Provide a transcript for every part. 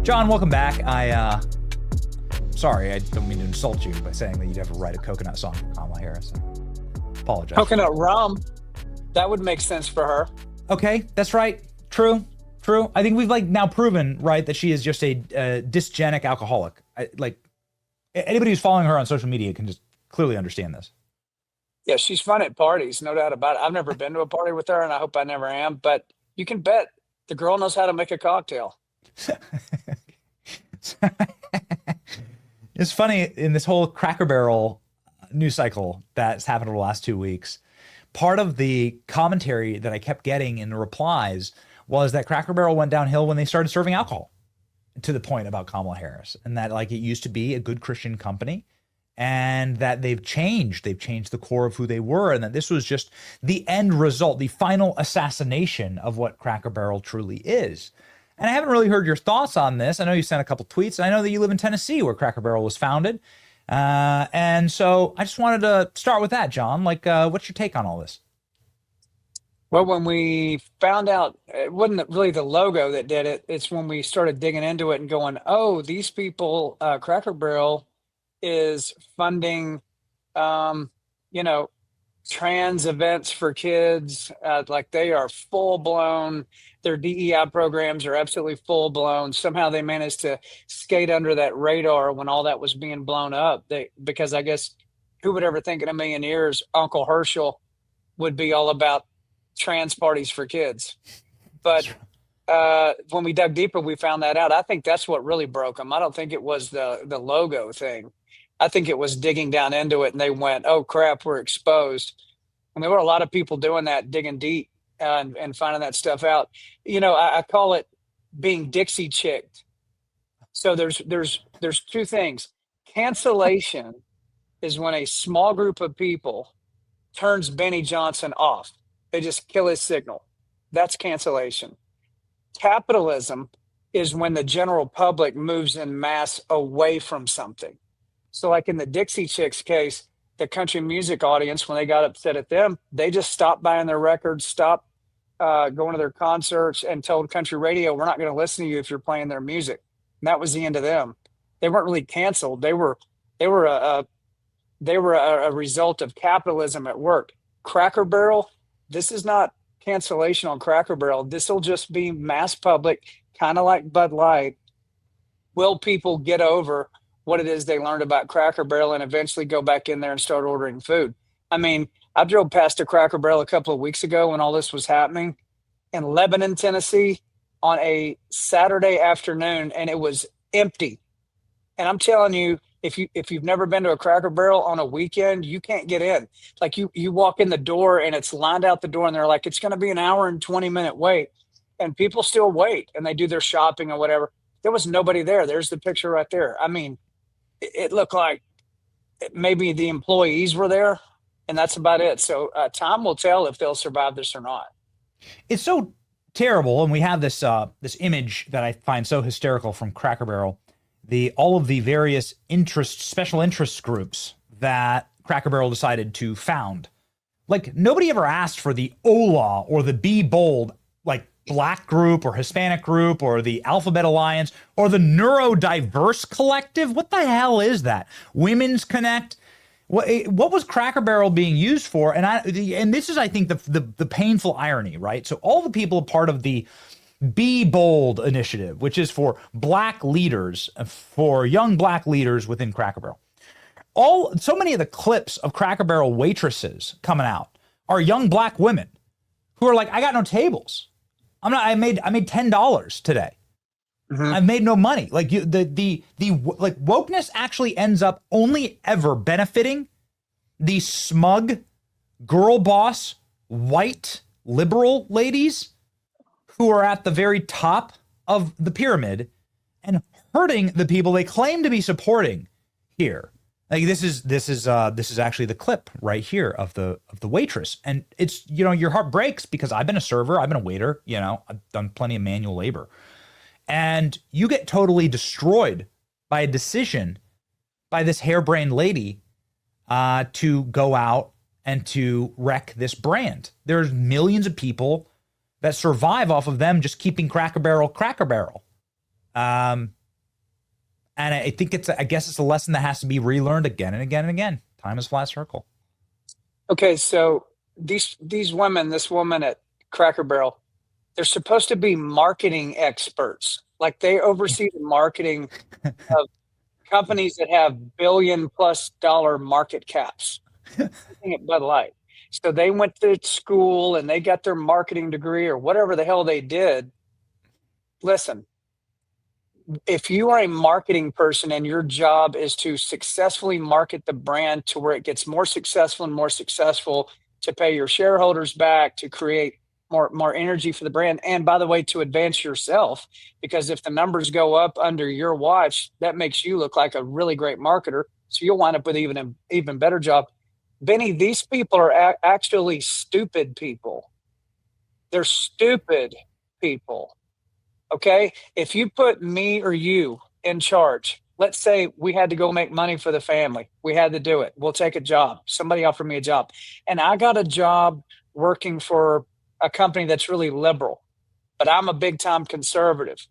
John, welcome back. Sorry, I don't mean to insult you by saying that you'd ever write a coconut song for Kamala Harris. Apologize. Coconut rum. That would make sense for her. Okay, that's right. True. I think we've now proven, right, that she is just a dysgenic alcoholic. Anybody who's following her on social media can just clearly understand this. Yeah, she's fun at parties, no doubt about it. I've never been to a party with her, and I hope I never am. But you can bet the girl knows how to make a cocktail. It's funny, in this whole Cracker Barrel news cycle that's happened over the last 2 weeks, part of the commentary that I kept getting in the replies was that Cracker Barrel went downhill when they started serving alcohol, to the point about Kamala Harris, and that it used to be a good Christian company, and that they've changed the core of who they were, and that this was just the end result, the final assassination of what Cracker Barrel truly is. And I haven't really heard your thoughts on this. I know you sent a couple tweets. I know that you live in Tennessee, where Cracker Barrel was founded. And so I just wanted to start with that, John. What's your take on all this? Well, when we found out, it wasn't really the logo that did it. It's when we started digging into it and going, oh, these people, Cracker Barrel is funding, trans events for kids. They are full blown. Their DEI programs are absolutely full blown. Somehow they managed to skate under that radar when all that was being blown up. Because I guess who would ever think in a million years Uncle Herschel would be all about trans parties for kids? But when we dug deeper, we found that out. I think that's what really broke them. I don't think it was the logo thing. I think it was digging down into it, and they went, oh crap, we're exposed. And there were a lot of people doing that, digging deep and finding that stuff out. I call it being Dixie chicked. So there's two things. Cancellation is when a small group of people turns Benny Johnson off. They just kill his signal. That's cancellation. Capitalism is when the general public moves in mass away from something. So like in the Dixie Chicks case, the country music audience, when they got upset at them, they just stopped buying their records, stopped going to their concerts, and told country radio, we're not going to listen to you if you're playing their music. And that was the end of them. They weren't really canceled. They were a result of capitalism at work. Cracker Barrel, this is not cancellation on Cracker Barrel. This will just be mass public, kind of like Bud Light. Will people get over what it is they learned about Cracker Barrel and eventually go back in there and start ordering food? I mean, I drove past a Cracker Barrel a couple of weeks ago when all this was happening in Lebanon, Tennessee, on a Saturday afternoon, and it was empty. And I'm telling you, if you've never been to a Cracker Barrel on a weekend, you can't get in. You walk in the door and it's lined out the door, and they're like, it's going to be an hour and 20-minute wait. And people still wait, and they do their shopping or whatever. There was nobody there. There's the picture right there. I mean, it looked like maybe the employees were there, and that's about it. So time will tell if they'll survive this or not. It's so terrible, and we have this image that I find so hysterical from Cracker Barrel. All of the various special interest groups that Cracker Barrel decided to found. Nobody ever asked for the OLA or the Be Bold, Black group or Hispanic group or the Alphabet Alliance or the Neurodiverse Collective. What the hell is that? Women's Connect. What was Cracker Barrel being used for? And this is, I think, the painful irony, right? So all the people part of the Be Bold initiative, which is for black leaders, for young black leaders within Cracker Barrel. So many of the clips of Cracker Barrel waitresses coming out are young black women who are like, I got no tables. I made $10 today. Mm-hmm. I've made no money. The wokeness actually ends up only ever benefiting the smug, girl boss, white, liberal ladies who are at the very top of the pyramid and hurting the people they claim to be supporting here. This is actually the clip right here of the waitress, and it's, your heart breaks because I've been a server, I've been a waiter, I've done plenty of manual labor, and you get totally destroyed by a decision by this harebrained lady to go out and to wreck this brand. There's millions of people that survive off of them just keeping Cracker Barrel. And I think I guess it's a lesson that has to be relearned again and again and again. Time is a flat circle. Okay, so these women, this woman at Cracker Barrel, they're supposed to be marketing experts. Like they oversee the marketing of companies that have billion-plus-dollar market caps. Looking at Bud Light. So they went to school and they got their marketing degree or whatever the hell they did. Listen, if you are a marketing person and your job is to successfully market the brand to where it gets more successful and more successful, to pay your shareholders back, to create more energy for the brand, and by the way, to advance yourself, because if the numbers go up under your watch, that makes you look like a really great marketer, so you'll wind up with even better job. Benny, these people are actually stupid people. They're stupid people. Okay, if you put me or you in charge, let's say we had to go make money for the family, we had to do it, we'll take a job, somebody offered me a job, and I got a job working for a company that's really liberal, but I'm a big time conservative.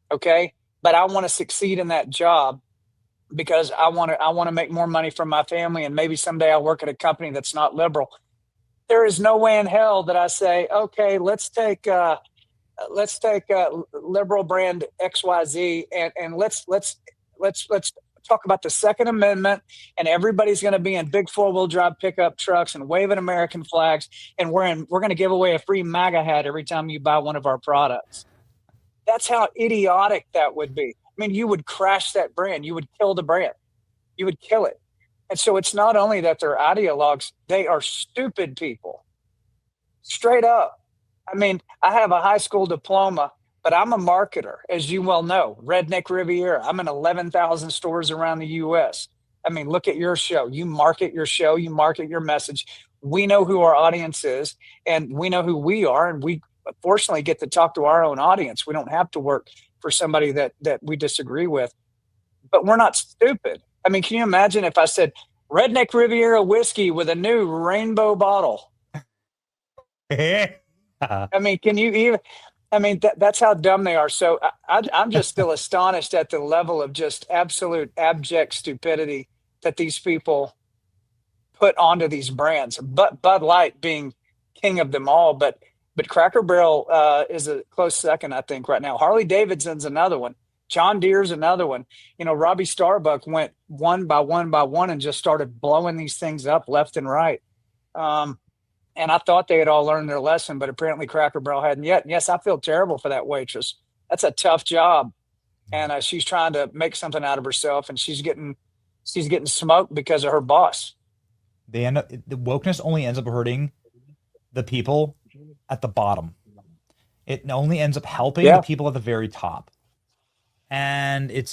Okay, but I want to succeed in that job because I want to make more money from my family, and maybe someday I'll work at a company that's not liberal. There is no way in hell that I say, okay, let's take liberal brand XYZ and let's talk about the Second Amendment, and everybody's going to be in big 4-wheel drive pickup trucks and waving American flags, and we're going to give away a free MAGA hat every time you buy one of our products. That's how idiotic that would be. I mean, you would crash that brand. You would kill the brand. You would kill it. And so it's not only that they're ideologues, they are stupid people. Straight up. I mean, I have a high school diploma, but I'm a marketer, as you well know. Redneck Riviera. I'm in 11,000 stores around the U.S. I mean, look at your show. You market your show. You market your message. We know who our audience is, and we know who we are, and we fortunately get to talk to our own audience. We don't have to work for somebody that we disagree with. But we're not stupid. I mean, can you imagine if I said Redneck Riviera whiskey with a new rainbow bottle? I mean, can you even? I mean, that's how dumb they are. So I'm just still astonished at the level of just absolute abject stupidity that these people put onto these brands. But Bud Light being king of them all, but Cracker Barrel is a close second, I think, right now. Harley Davidson's another one. John Deere's another one. You know, Robbie Starbuck went one by one and just started blowing these things up left and right. And I thought they had all learned their lesson, but apparently Cracker Barrel hadn't yet. And yes, I feel terrible for that waitress. That's a tough job, and she's trying to make something out of herself, and she's getting smoked because of her boss. The wokeness only ends up hurting the people at the bottom. It only ends up helping the people at the very top, and it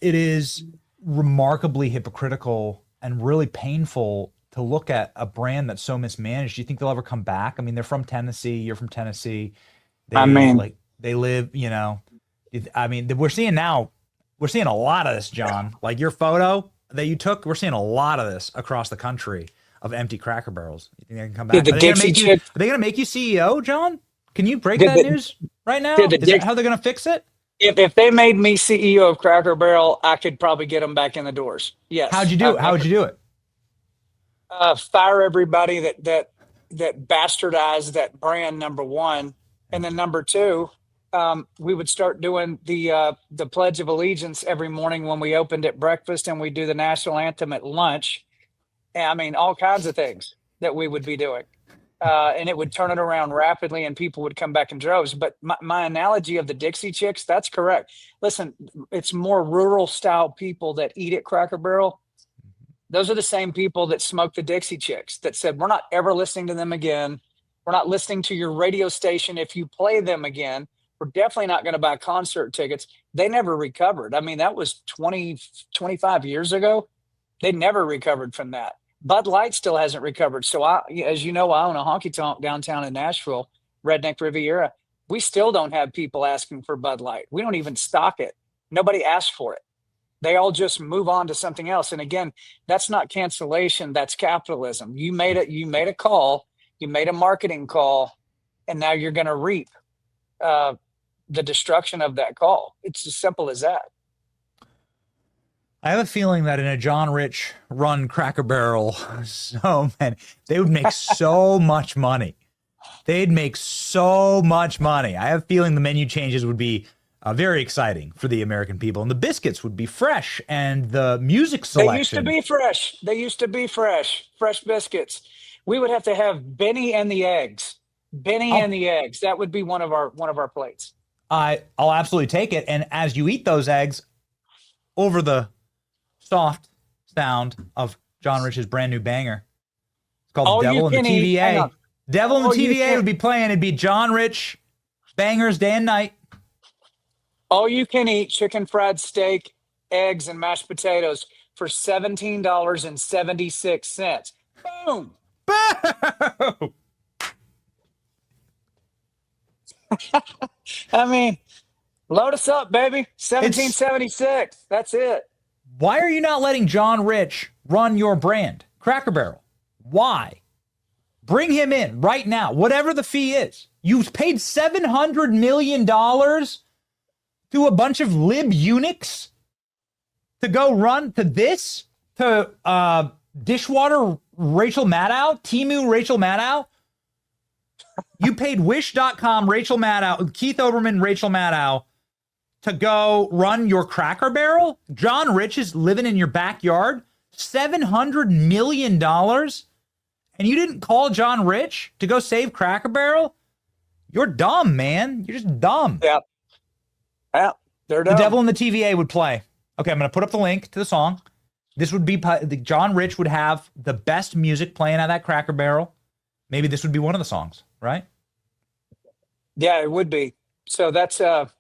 is remarkably hypocritical and really painful to look at a brand that's so mismanaged. Do you think they'll ever come back? I mean, they're from Tennessee. You're from Tennessee. They live, you know, I mean, we're seeing a lot of this, John. Like your photo that you took, we're seeing a lot of this across the country of empty Cracker Barrels. You think they can come back? Are they going to make you CEO, John? Can you break that news right now? Is that how they're going to fix it? If they made me CEO of Cracker Barrel, I could probably get them back in the doors. Yes. How'd you do it? Fire everybody that bastardized that brand, number one, and then number two, we would start doing the Pledge of Allegiance every morning when we opened at breakfast, and we do the national anthem at lunch. And, I mean, all kinds of things that we would be doing, and it would turn it around rapidly, and people would come back in droves. But my analogy of the Dixie Chicks, that's correct. Listen, it's more rural style people that eat at Cracker Barrel. Those are the same people that smoked the Dixie Chicks, that said, we're not ever listening to them again. We're not listening to your radio station if you play them again. We're definitely not going to buy concert tickets. They never recovered. I mean, that was 20, 25 years ago. They never recovered from that. Bud Light still hasn't recovered. So, as you know, I own a honky tonk downtown in Nashville, Redneck Riviera. We still don't have people asking for Bud Light. We don't even stock it. Nobody asks for it. They all just move on to something else. And again, that's not cancellation. That's capitalism. You made a call, you made a marketing call, and now you're going to reap the destruction of that call. It's as simple as that. I have a feeling that in a John Rich run Cracker Barrel, so man, they would make so much money. They'd make so much money. I have a feeling the menu changes would be very exciting for the American people, and the biscuits would be fresh, and the music They used to selection. be fresh. They used to be fresh, fresh biscuits. We would have to have Benny and the eggs. Benny and I'll, the eggs. That would be one of our plates. I'll absolutely take it. And as you eat those eggs, over the soft sound of John Rich's brand new banger, it's called All "The you Devil in the can eat. Hang TVA." on. Devil in the All you TVA can would be playing. It'd be John Rich bangers day and night. all you can eat chicken fried steak, eggs, and mashed potatoes for $17.76. Boom. Boo! I mean, load us up, baby. It's 1776. That's it. Why are you not letting John Rich run your brand, Cracker Barrel? Why? Bring him in right now, whatever the fee is. You've paid $700 million to a bunch of lib eunuchs to go run to this, to Dishwater Rachel Maddow, Timu Rachel Maddow. You paid Wish.com Rachel Maddow, Keith Oberman Rachel Maddow to go run your Cracker Barrel? John Rich is living in your backyard? $700 million? And you didn't call John Rich to go save Cracker Barrel? You're dumb, man. You're just dumb. Yeah. Yeah. They're The done. Devil in the TVA would play. Okay, I'm going to put up the link to the song. This would be, John Rich would have the best music playing at that Cracker Barrel. Maybe this would be one of the songs, right? Yeah, it would be. So that's a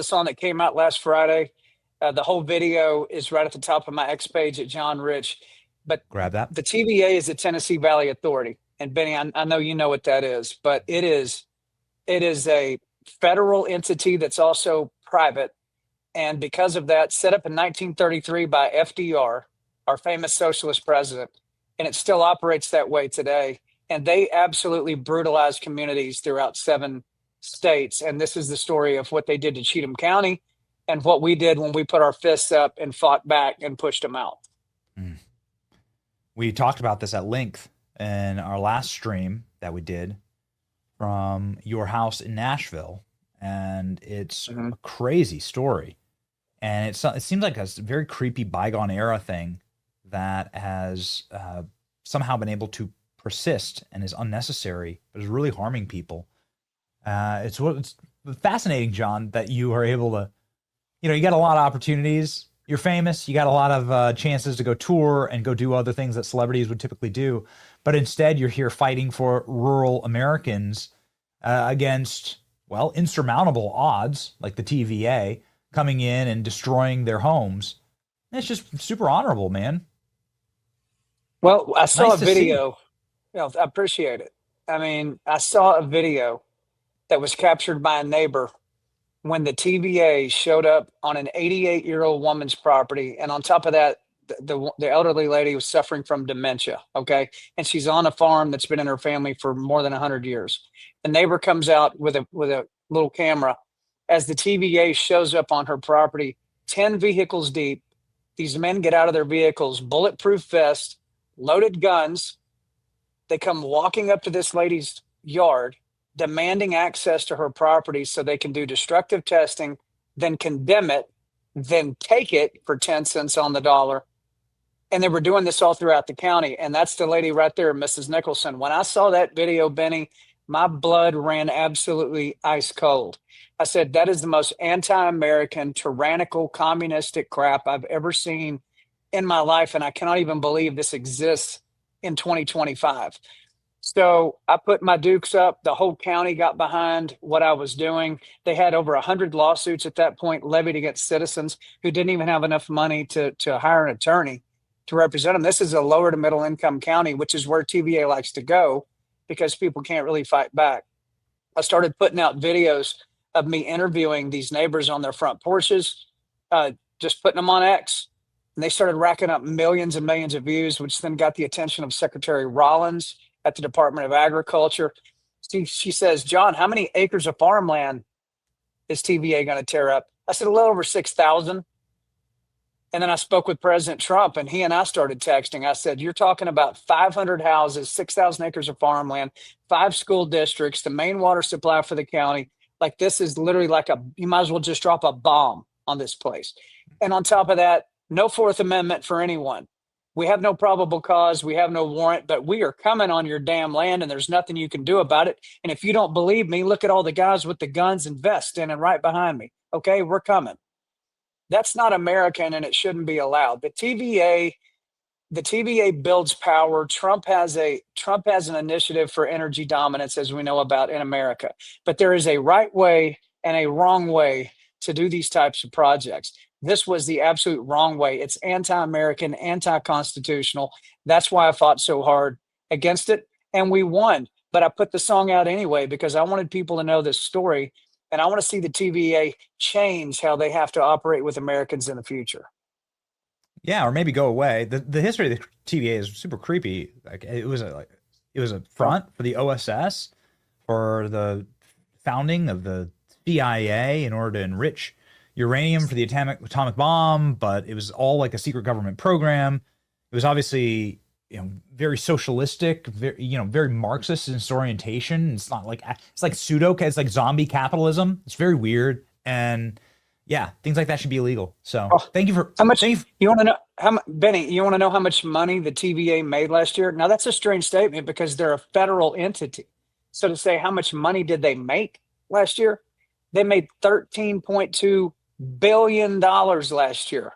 song that came out last Friday. The whole video is right at the top of my X page at John Rich. But Grab that. the TVA is the Tennessee Valley Authority, and Benny, I know you know what that is, but it is a federal entity that's also private, and because of that, set up in 1933 by FDR, our famous socialist president, and it still operates that way today. And they absolutely brutalized communities throughout 7 states. And this is the story of what they did to Cheatham County and what we did when we put our fists up and fought back and pushed them out. We talked about this at length in our last stream that we did from your house in Nashville. And it's a crazy story. And it seems like a very creepy bygone era thing that has somehow been able to persist and is unnecessary, but is really harming people. It's fascinating, John, that you are able to, you got a lot of opportunities. You're famous. You got a lot of chances to go tour and go do other things that celebrities would typically do. But instead, you're here fighting for rural Americans against, well, insurmountable odds, like the TVA coming in and destroying their homes. And it's just super honorable, man. Well, I saw Nice a to see. video. I appreciate it. I mean, I saw a video that was captured by a neighbor when the TVA showed up on an 88-year-old woman's property. And on top of that, the elderly lady was suffering from dementia. Okay. And she's on a farm that's been in her family for more than 100 years. The neighbor comes out with a little camera as the TVA shows up on her property, 10 vehicles deep. These men get out of their vehicles, bulletproof vests, loaded guns. They come walking up to this lady's yard, demanding access to her property so they can do destructive testing, then condemn it, then take it for 10 cents on the dollar. And they were doing this all throughout the county. And that's the lady right there, Mrs. Nicholson. When I saw that video, Benny, my blood ran absolutely ice cold. I said, that is the most anti-American, tyrannical, communistic crap I've ever seen in my life. And I cannot even believe this exists in 2025. So I put my dukes up. The whole county got behind what I was doing. They had over 100 lawsuits at that point levied against citizens who didn't even have enough money to hire an attorney to represent them. This is a lower to middle income county, which is where TVA likes to go because people can't really fight back. I started putting out videos of me interviewing these neighbors on their front porches, just putting them on X. And they started racking up millions and millions of views, which then got the attention of Secretary Rollins at the Department of Agriculture. She says, John, how many acres of farmland is TVA going to tear up? I said, a little over 6,000. And then I spoke with President Trump, and he and I started texting. I said, "You're talking about 500 houses, 6,000 acres of farmland, 5 school districts, the main water supply for the county. Like, this is literally like you might as well just drop a bomb on this place." And on top of that, no Fourth Amendment for anyone. We have no probable cause. We have no warrant, but we are coming on your damn land, and there's nothing you can do about it. And if you don't believe me, look at all the guys with the guns and vests standing right behind me. Okay, we're coming. That's not American, and it shouldn't be allowed. The TVA builds power. Trump has an initiative for energy dominance, as we know about in America. But there is a right way and a wrong way to do these types of projects. This was the absolute wrong way. It's anti-American, anti-constitutional. That's why I fought so hard against it, and we won. But I put the song out anyway because I wanted people to know this story, and I want to see the TVA change how they have to operate with Americans in the future. Yeah, or maybe go away. The history of the TVA is super creepy. Like it was a front for the OSS, for the founding of the CIA in order to enrich uranium for the atomic bomb, but it was all like a secret government program. It was obviously, very socialistic, very Marxist in its orientation. It's not like, it's like it's like zombie capitalism. It's very weird. And yeah, things like that should be illegal. So thank you for how much you want to know. Benny, you want to know how much money the TVA made last year? Now that's a strange statement because they're a federal entity. So to say how much money did they make last year? They made $13.2 billion last year.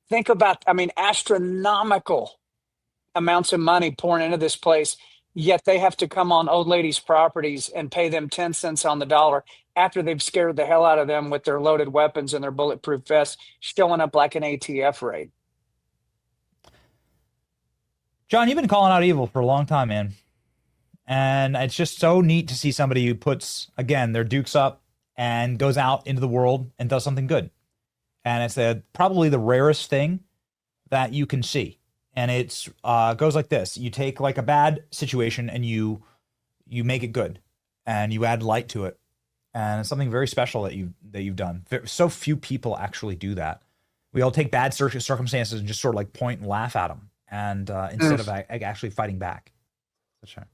Think about, astronomical amounts of money pouring into this place, yet they have to come on old ladies' properties and pay them 10 cents on the dollar after they've scared the hell out of them with their loaded weapons and their bulletproof vests, showing up like an ATF raid. John, you've been calling out evil for a long time, man. And it's just so neat to see somebody who puts, again, their dukes up and goes out into the world and does something good. And it's probably the rarest thing that you can see. And it's goes like this. You take like a bad situation and you make it good and you add light to it. And it's something very special that you've done. So few people actually do that. We all take bad circumstances and just sort of like point and laugh at them, and instead of actually fighting back. That's right.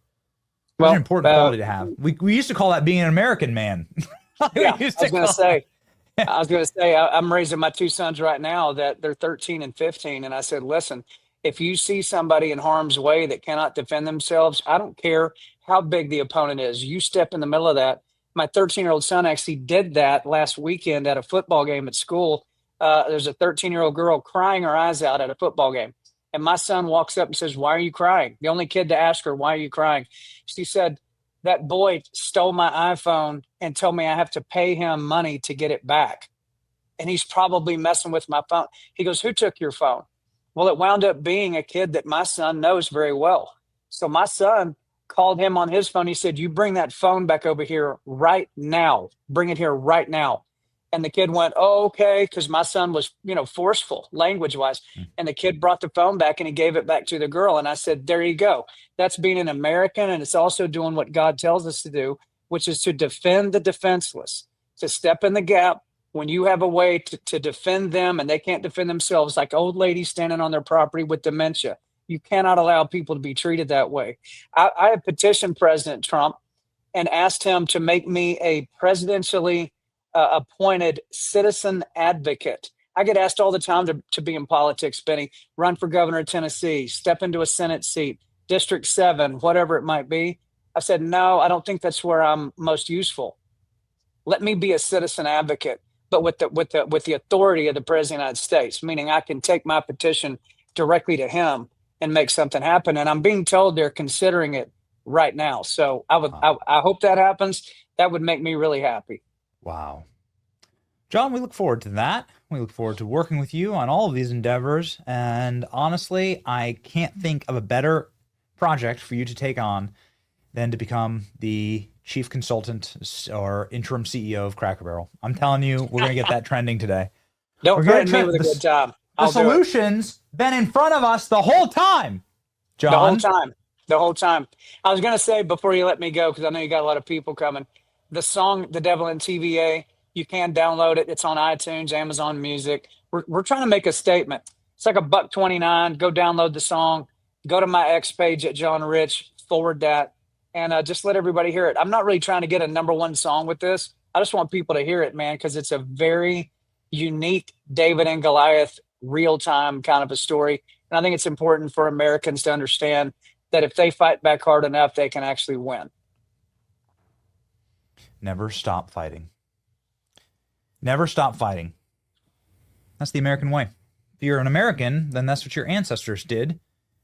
Well, an important quality to have. We used to call that being an American man. Yeah, I was going to say, I'm raising my 2 sons right now that they're 13 and 15. And I said, listen, if you see somebody in harm's way that cannot defend themselves, I don't care how big the opponent is. You step in the middle of that. My 13-year-old son actually did that last weekend at a football game at school. There's a 13-year-old girl crying her eyes out at a football game. And my son walks up and says, "Why are you crying?" The only kid to ask her, "Why are you crying?" She said, "That boy stole my iPhone and told me I have to pay him money to get it back. And he's probably messing with my phone." He goes, "Who took your phone?" Well, it wound up being a kid that my son knows very well. So my son called him on his phone. He said, "You bring that phone back over here right now. Bring it here right now." And the kid went, "Oh, okay," because my son was, forceful language-wise. And the kid brought the phone back and he gave it back to the girl. And I said, there you go. That's being an American, and it's also doing what God tells us to do, which is to defend the defenseless, to step in the gap when you have a way to defend them and they can't defend themselves, like old ladies standing on their property with dementia. You cannot allow people to be treated that way. I have petitioned President Trump and asked him to make me a presidentially appointed citizen advocate. I get asked all the time to be in politics, Benny, run for governor of Tennessee, step into a Senate seat, District 7, whatever it might be. I said, no, I don't think that's where I'm most useful. Let me be a citizen advocate, but with the authority of the President of the United States, meaning I can take my petition directly to him and make something happen. And I'm being told they're considering it right now. So I hope that happens. That would make me really happy. Wow. John, we look forward to that. We look forward to working with you on all of these endeavors. And honestly, I can't think of a better project for you to take on than to become the chief consultant or interim CEO of Cracker Barrel. I'm telling you, we're going to get that trending today. Don't threaten me with a good job. The solution's been in front of us the whole time, John. The whole time. I was going to say before you let me go, because I know you got a lot of people coming, the song The Devil in TVA, You can download it. It's on iTunes, Amazon Music. We're trying to make a statement. It's like $1.29. Go download the song. Go to my X page at John Rich, forward that, and just let everybody hear it. I'm not really trying to get a #1 song with this. I just want people to hear it, man, because it's a very unique David and Goliath real time kind of a story. And I think it's important for Americans to understand that if they fight back hard enough, they can actually win. Never stop fighting. Never stop fighting. That's the American way. If you're an American, then that's what your ancestors did.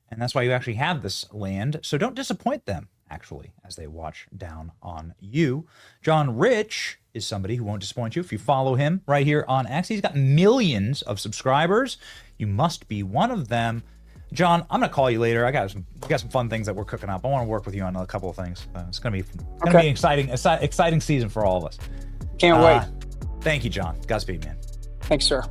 And that's why you actually have this land. So don't disappoint them, actually, as they watch down on you. John Rich is somebody who won't disappoint you. If you follow him right here on X, he's got millions of subscribers. You must be one of them. John, I'm going to call you later. I got some fun things that we're cooking up. I want to work with you on a couple of things. It's going to be an exciting season for all of us. Can't wait. Thank you, John. Godspeed, man. Thanks, sir.